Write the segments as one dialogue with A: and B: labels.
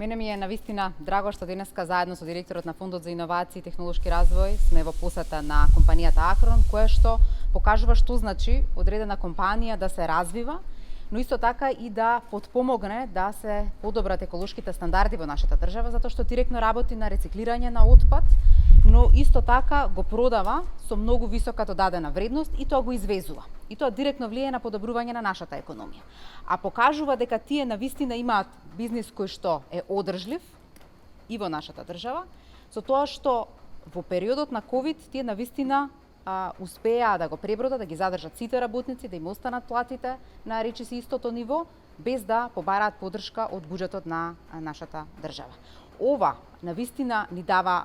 A: Мене ми е навистина драго што денеска заедно со директорот на Фондот за иновации и технолошки развој сме во посета на компанијата Акрон, која што покажува што значи одредена компанија да се развива, но исто така и да потпомогне да се подобрат еколошките стандарди во нашата држава, затоа што директно работи на рециклирање на отпад, но исто така го продава со многу висока додадена вредност и тоа го извезува. И тоа директно влијае на подобрување на нашата економија. А покажува дека тие навистина имаат бизнис кој што е одржлив и во нашата држава, со тоа што во периодот на ковид тие навистина успеа да го пребродат, да ги задржат сите работници, да им останат платите на речиси истото ниво, без да побараат поддршка од буџетот на нашата држава. Ова навистина ни дава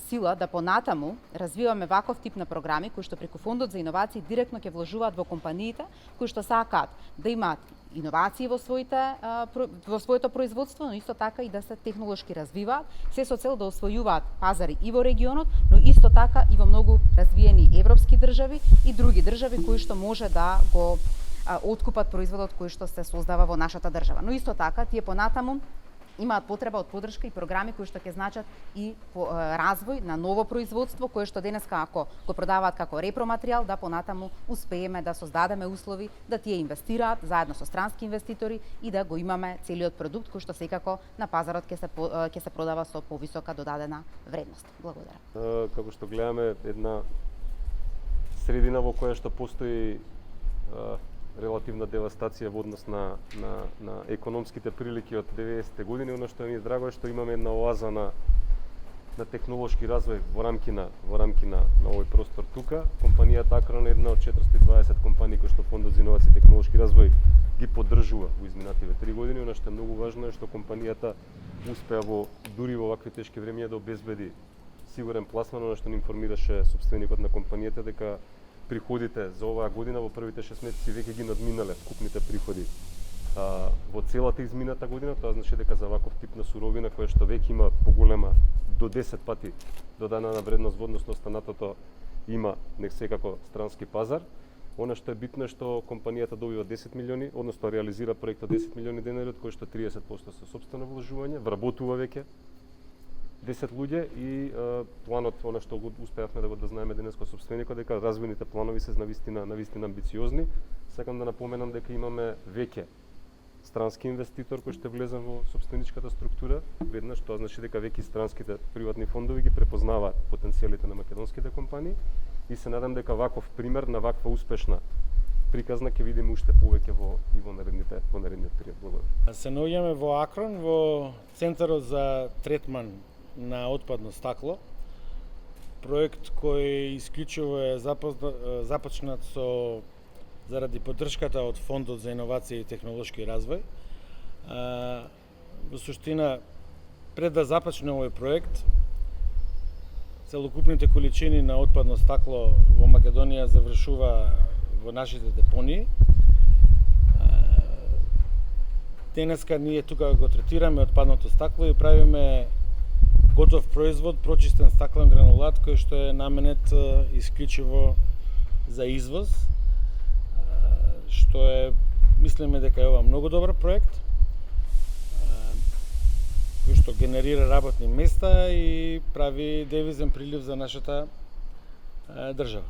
A: сила да понатаму развиваме ваков тип на програми кои што преку Фондот за иновации директно ќе вложуваат во компаниите кои што сакаат да имаат иновации во своето производство, но исто така и да се технолошки развиваат, се со цел да освојуваат пазари и во регионот, но исто така и во многу развиени европски држави и други држави кои што може да го откупат производот кој што се создава во нашата држава. Но исто така тие понатаму имаат потреба од поддршка и програми кои што ќе значат и развој на ново производство кое што денеска ако го продаваат како репроматеријал, да понатаму успееме да создадеме услови да тие инвестираат заедно со странски инвеститори и да го имаме целиот продукт кој што секако на пазарот ќе се продава со повисока додадена вредност. Благодарам.
B: Како што гледаме една средина во која што постои релативна девастација во однос на економските прилики од 90-те години, оно што ми е драго е што имаме една оаза на технолошки развој во рамки на овој простор тука. Компанијата Акрон е една од 420 компании кои што Фондот за иновации и технолошки развој ги поддржува во изминативе 3 години. Оно што е многу важно е што компанијата успеа дури во вакви тешки времиња да обезбеди сигурен пласман, оно што ни информираше собственикот на компанијата дека приходите за оваа година во првите 6 месеци веќе ги надминале вкупните приходи во целата измината година. Тоа значи дека за ваков тип на суровина која што веќе има поголема до 10 пати додадена вредност во однос на останатото има секако странски пазар. Она што е битно е што компанијата добива 10 милиони, односно реализира проектот 10 милиони денари, од кои што 30% со сопствено вложување, вработува веќе 10 луѓе и планот, она што го успеавме да знаеме денес со собственикот, дека развојните планови се навистина амбициозни. Сакам да напоменам дека имаме веќе странски инвеститор кој што влезе во собственичката структура. Веднаш тоа значи дека веќе странските приватни фондови ги препознаваат потенцијалите на македонските компании и се надам дека ваков пример на ваква успешна приказна ќе видиме уште повеќе во наредниот период. Благодарам.
C: Се наоѓаме во Акрон, во Центарот за третман на отпадно стакло, проект кој исклучиво е започнат заради поддршката од Фондот за иновации и технолошки развој. Во суштина, пред да започне овој проект, целокупните количини на отпадно стакло во Македонија завршува во нашите депонии. Денеска ние тука го третираме отпадното стакло и правиме готов производ, прочистен стаклен гранулат кој што е наменет исклучиво за извоз, што е, мислиме дека е ова многу добар проект кој што генерира работни места и прави девизен прилив за нашата држава.